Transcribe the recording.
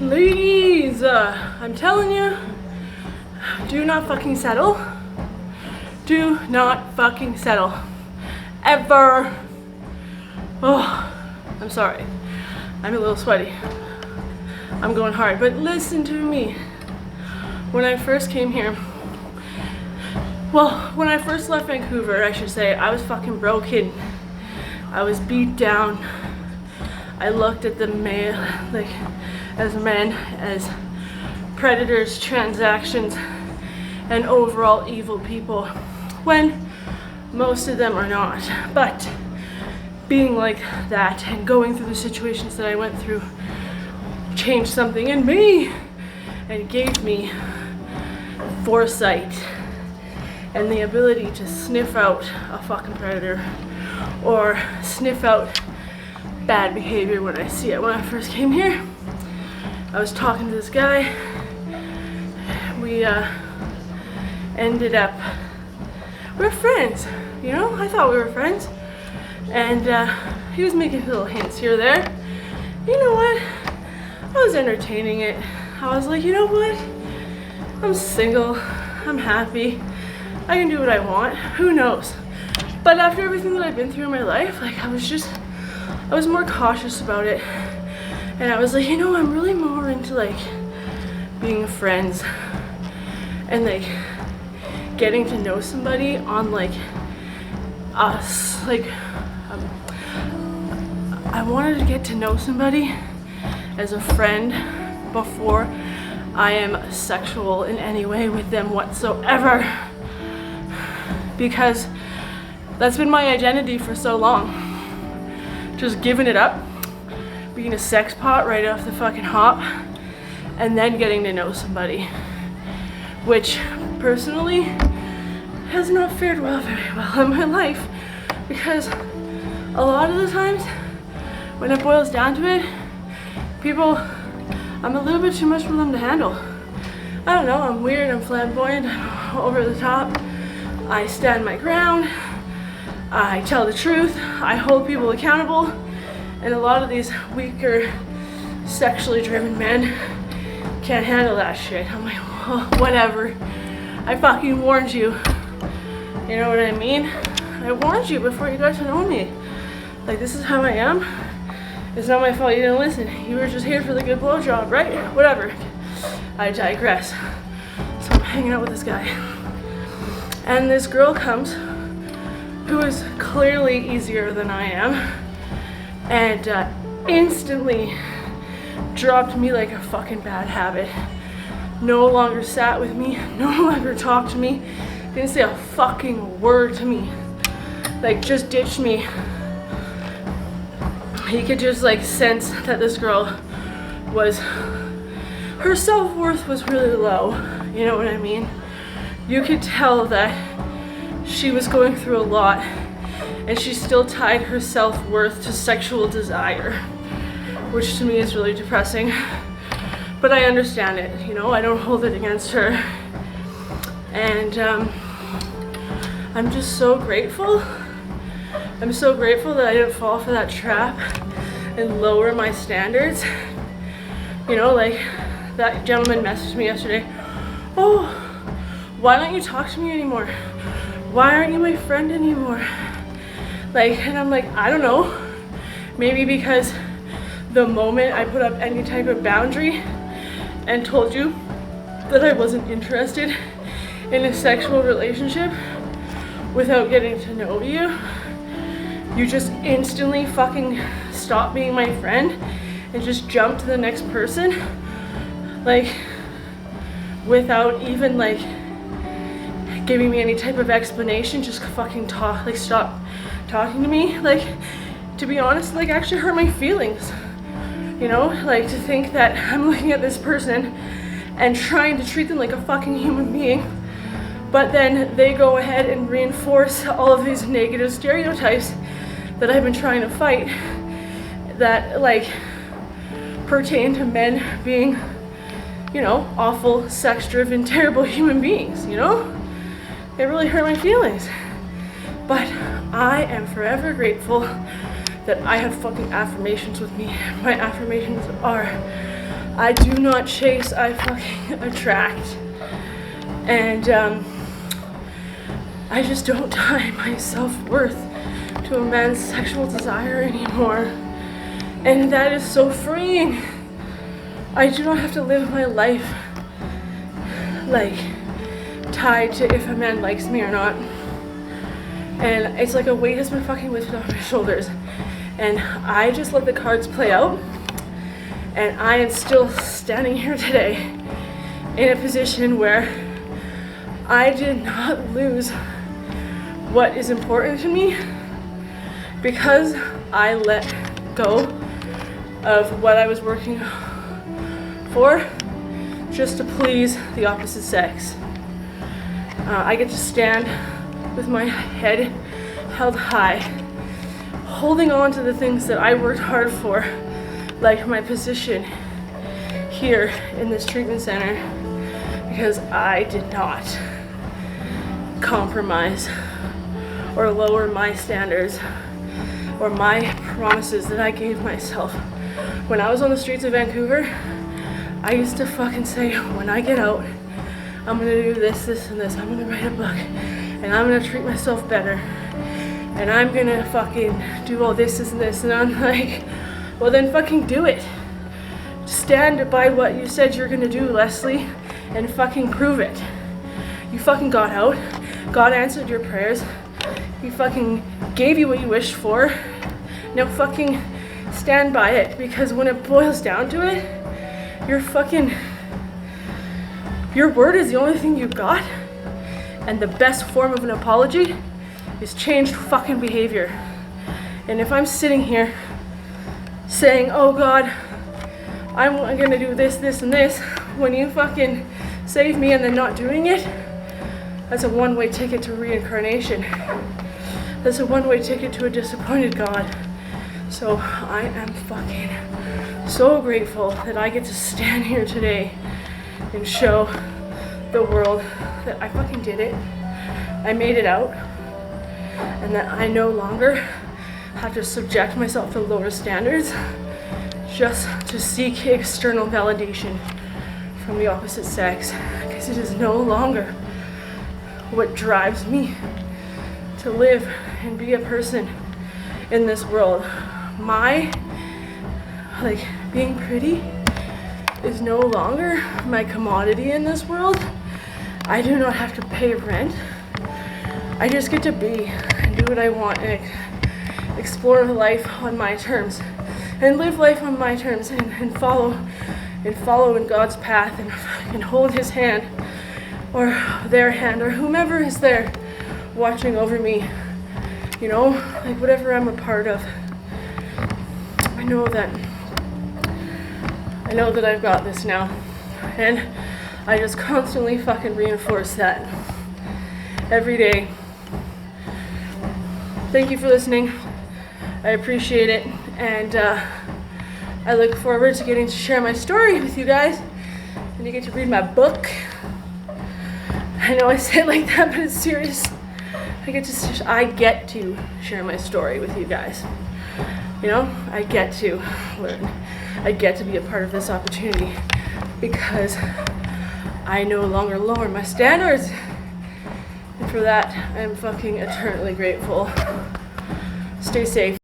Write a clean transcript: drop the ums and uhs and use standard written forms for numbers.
Ladies, I'm telling you, do not fucking settle. Do not fucking settle. Ever. Oh, I'm sorry. I'm a little sweaty. I'm going hard, but listen to me. When I first came here, well, when I first left Vancouver, I should say, I was fucking broken. I was beat down. I looked at the male, like, as men, as predators, transactions, and overall evil people, when most of them are not. But being like that and going through the situations that I went through changed something in me and gave me foresight and the ability to sniff out a fucking predator or sniff out bad behavior when I see it. When I first came here, I was talking to this guy. We ended up, we're friends, you know? I thought we were friends. And he was making little hints here or there. You know what? I was entertaining it. I was like, you know what? I'm single. I'm happy. I can do what I want. Who knows? But after everything that I've been through in my life, like I was more cautious about it. And I was like, you know, I'm really more into like being friends and like getting to know somebody on like us. Like I wanted to get to know somebody as a friend before I am sexual in any way with them whatsoever, because that's been my identity for so long. Just giving it up, being a sex pot right off the fucking hop, and then getting to know somebody, which personally has not fared very well in my life, because a lot of the times when it boils down to it, people, I'm a little bit too much for them to handle. I don't know, I'm weird, I'm flamboyant, I'm over the top. I stand my ground, I tell the truth, I hold people accountable, and a lot of these weaker, sexually driven men can't handle that shit. I'm like, well, whatever. I fucking warned you. You know what I mean? I warned you before you got to know me. Like, this is how I am. It's not my fault you didn't listen. You were just here for the good blowjob, right? Whatever. I digress. So I'm hanging out with this guy. And this girl comes, who is clearly easier than I am, and instantly dropped me like a fucking bad habit. No longer sat with me, no longer talked to me, didn't say a fucking word to me. Like, just ditched me. He could just like sense that this girl was, her self-worth was really low, you know what I mean? You could tell that she was going through a lot and she still tied her self-worth to sexual desire, which to me is really depressing. But I understand it, you know, I don't hold it against her. And I'm just so grateful. I'm so grateful that I didn't fall for that trap and lower my standards. You know, like that gentleman messaged me yesterday, oh, why don't you talk to me anymore? Why aren't you my friend anymore? Like, and I'm like, I don't know. Maybe because the moment I put up any type of boundary and told you that I wasn't interested in a sexual relationship without getting to know you, you just instantly fucking stop being my friend and just jump to the next person, like, without even like giving me any type of explanation, just fucking talk, like stop talking to me. Like, to be honest, like actually hurt my feelings, you know, like to think that I'm looking at this person and trying to treat them like a fucking human being, but then they go ahead and reinforce all of these negative stereotypes that I've been trying to fight, that like pertain to men being, you know, awful, sex-driven, terrible human beings, you know? It really hurt my feelings. But I am forever grateful that I have fucking affirmations with me. My affirmations are I do not chase, I fucking attract. And I just don't tie my self-worth to a man's sexual desire anymore. And that is so freeing. I do not have to live my life like tied to if a man likes me or not. And it's like a weight has been fucking lifted off my shoulders. And I just let the cards play out. And I am still standing here today in a position where I did not lose what is important to me because I let go of what I was working for just to please the opposite sex. I get to stand with my head held high, holding on to the things that I worked hard for, like my position here in this treatment center, because I did not compromise or lower my standards or my promises that I gave myself. When I was on the streets of Vancouver, I used to fucking say, when I get out, I'm gonna do this, this, and this. I'm gonna write a book, and I'm gonna treat myself better, and I'm gonna fucking do all this, this, and this. And I'm like, well then fucking do it. Stand by what you said you're gonna do, Leslie, and fucking prove it. You fucking got out. God answered your prayers. He fucking gave you what you wished for. Now fucking stand by it, because when it boils down to it, your word is the only thing you got, and the best form of an apology is changed fucking behavior. And if I'm sitting here saying, oh God, I'm gonna do this, this, and this, when you fucking save me and then not doing it, that's a one-way ticket to reincarnation. That's a one-way ticket to a disappointed God. So I am fucking so grateful that I get to stand here today and show the world that I fucking did it. I made it out, and that I no longer have to subject myself to lower standards just to seek external validation from the opposite sex, because it is no longer what drives me to live and be a person in this world. My, being pretty is no longer my commodity in this world. I do not have to pay rent. I just get to be and do what I want and explore life on my terms and live life on my terms and follow in God's path and hold his hand or their hand or whomever is there watching over me, you know, like whatever I'm a part of. I know that I've got this now, and I just constantly fucking reinforce that every day. Thank you for listening. I appreciate it, and I look forward to getting to share my story with you guys, and you get to read my book. I know I say it like that, but it's serious. I get to share my story with you guys. You know, I get to learn. I get to be a part of this opportunity because I no longer lower my standards. And for that, I'm fucking eternally grateful. Stay safe.